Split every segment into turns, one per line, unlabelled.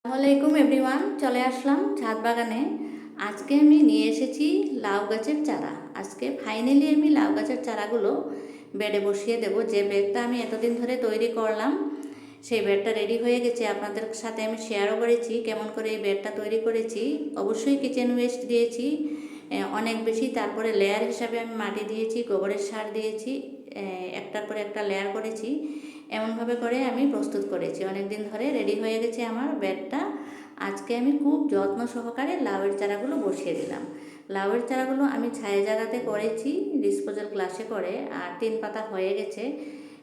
আসসালামাইকুম এভরিওয়ান, চলে আসলাম ছাদ বাগানে। আজকে আমি নিয়ে এসেছি লাউ গাছের চারা। আজকে ফাইনালি আমি লাউ গাছের চারাগুলো বেডে বসিয়ে দেব। যে বেডটা আমি এতদিন ধরে তৈরি করলাম সেই বেডটা রেডি হয়ে গেছে। আপনাদের সাথে আমি শেয়ারও করেছি কেমন করে এই বেডটা তৈরি করেছি। অবশ্যই কিচেন ওয়েস্ট দিয়েছি অনেক বেশি। তারপরে লেয়ার হিসাবে আমি মাটি দিয়েছি, গোবরের সার দিয়েছি, একটার পরে একটা লেয়ার করেছি। এমনভাবে করে আমি প্রস্তুত করেছি। অনেক দিন ধরে রেডি হয়ে গেছে আমার বেডটা। আজকে আমি খুব যত্ন সহকারে লাউয়ের চারাগুলো বসিয়ে দিলাম। লাউয়ের চারাগুলো আমি ছায়া জায়গাতে করেছি, ডিসপোজাল গ্লাসে করে, আর 3 পাতা হয়ে গেছে।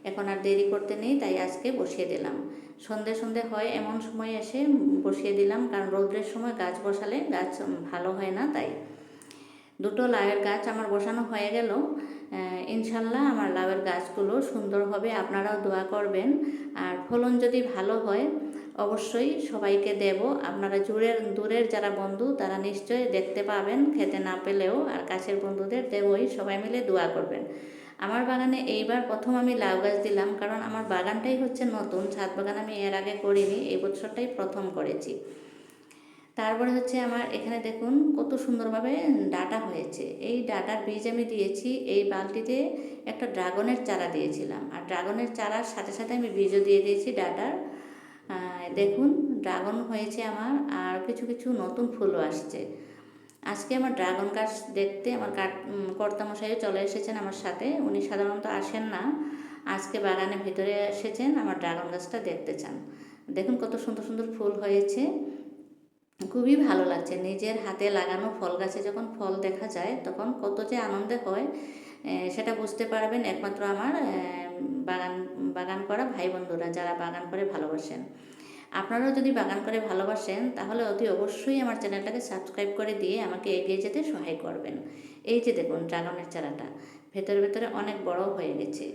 এখন আর দেরি করতে নেই, তাই আজকে বসিয়ে দিলাম। সন্ধে সন্ধে হয় এমন সময় এসে বসিয়ে দিলাম, কারণ রৌদ্রের সময় গাছ বসালে গাছ ভালো হয় না। তাই দুটো লাউয়ের গাছ আমার বসানো হয়ে গেল। ইনশাল্লাহ আমার লাউয়ের গাছগুলো সুন্দর হবে। আপনারাও দোয়া করবেন। আর ফলন যদি ভালো হয় অবশ্যই সবাইকে দেব। আপনারা দূরের যারা বন্ধু তারা নিশ্চয়ই দেখতে পাবেন, খেতে না পেলেও। আর কাছের বন্ধুদের দেবই, সবাই মিলে দোয়া করবেন। আমার বাগানে এইবার প্রথম আমি লাউ গাছ দিলাম, কারণ আমার বাগানটাই হচ্ছে নতুন। ছাদ বাগান আমি এর আগে করিনি, এই বছরটাই প্রথম করেছি। তারপরে হচ্ছে আমার এখানে দেখুন কত সুন্দরভাবে ডাটা হয়েছে। এই ডাটার বীজ আমি দিয়েছি। এই বালতিতে একটা ড্রাগনের চারা দিয়েছিলাম, আর ড্রাগনের চারার সাথে সাথে আমি বীজও দিয়ে দিয়েছি ডাটার। দেখুন ড্রাগন হয়েছে আমার, আর কিছু কিছু নতুন ফুলও আসছে। আজকে আমার ড্রাগন গাছ দেখতে আমার কর্তামশাইও চলে এসেছেন আমার সাথে। উনি সাধারণত আসেন না, আজকে বাগানের ভিতরে এসেছেন, আমার ড্রাগন গাছটা দেখতে চান। দেখুন কত সুন্দর সুন্দর ফুল হয়েছে, খুবই ভালো লাগছে। নিজের হাতে লাগানো ফল গাছে যখন ফল দেখা যায় তখন কত যে আনন্দে হয় সেটা বুঝতে পারবেন একমাত্র আমার বাগান বাগান করা ভাই বন্ধুরা, যারা বাগান করে ভালোবাসেন। আপনারাও যদি বাগান করে ভালোবাসেন তাহলে অতি অবশ্যই আমার চ্যানেলটাকে সাবস্ক্রাইব করে দিয়ে আমাকে এগিয়ে যেতে সহায় করবেন। এই যে দেখুন ড্রাগনের চারাটা ভেতরে ভেতরে অনেক বড় হয়ে গেছে।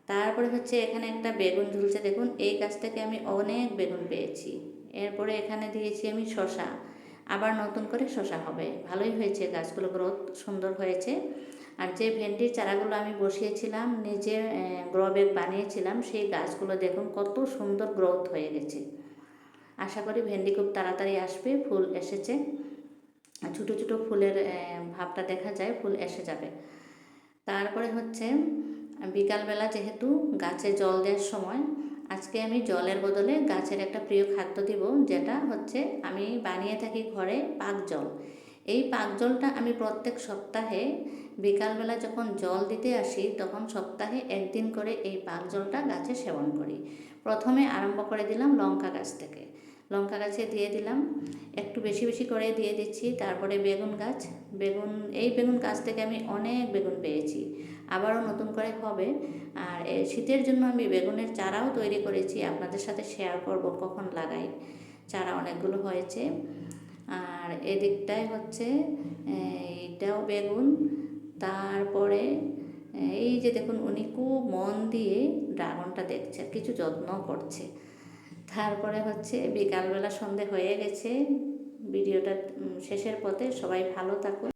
তারপরে হচ্ছে এখানে একটা বেগুন ঝুলছে, দেখুন এই গাছ থেকে আমি অনেক বেগুন পেয়েছি। এরপরে এখানে দিয়েছি আমি শশা, আবার নতুন করে শশা হবে। ভালোই হয়েছে, গাছগুলো গ্রোথ সুন্দর হয়েছে। আর যে ভেন্ডির চারাগুলো আমি বসিয়েছিলাম, নিজের গ্রো ব্যাগ বানিয়েছিলাম, সেই গাছগুলো দেখুন কত সুন্দর গ্রোথ হয়ে গেছে। আশা করি ভেন্ডি খুব তাড়াতাড়ি আসবে। ফুল এসেছে, ছোটো ছোটো ফুলের ভাবটা দেখা যায়, ফুল এসে যাবে। তারপরে হচ্ছে বিকালবেলা যেহেতু গাছে জল দেওয়ার সময়, আজকে আমি জলের বদলে গাছের একটা প্রিয় খাদ্য দিব, যেটা হচ্ছে আমি বানিয়ে থাকি ঘরে পাক জল। এই পাক জলটা আমি প্রত্যেক সপ্তাহে বিকালবেলা যখন জল দিতে আসি তখন সপ্তাহে একদিন করে এই পাক জলটা গাছে সেবন করি। প্রথমে আরম্ভ করে দিলাম লঙ্কা গাছ থেকে, লঙ্কা গাছে দিয়ে দিলাম, একটু বেশি বেশি করে দিয়ে দিচ্ছি। তারপরে বেগুন গাছ, এই বেগুন গাছ থেকে আমি অনেক বেগুন পেয়েছি, আবারও নতুন করে হবে। আর শীতের জন্য আমি বেগুনের চারাও তৈরি করেছি, আপনাদের সাথে শেয়ার করব কখন লাগাই। চারা অনেকগুলো হয়েছে। আর এদিকটায় হচ্ছে এইটাও বেগুন। তারপরে এই যে দেখুন উনি খুব মন দিয়ে ড্রাগনটা দেখছে, কিছু যত্ন করছে। তারপরে হচ্ছে বিকালবেলা সন্ধে হয়ে গেছে। ভিডিওটা শেষের পথে, সবাই ভালো থাকুন।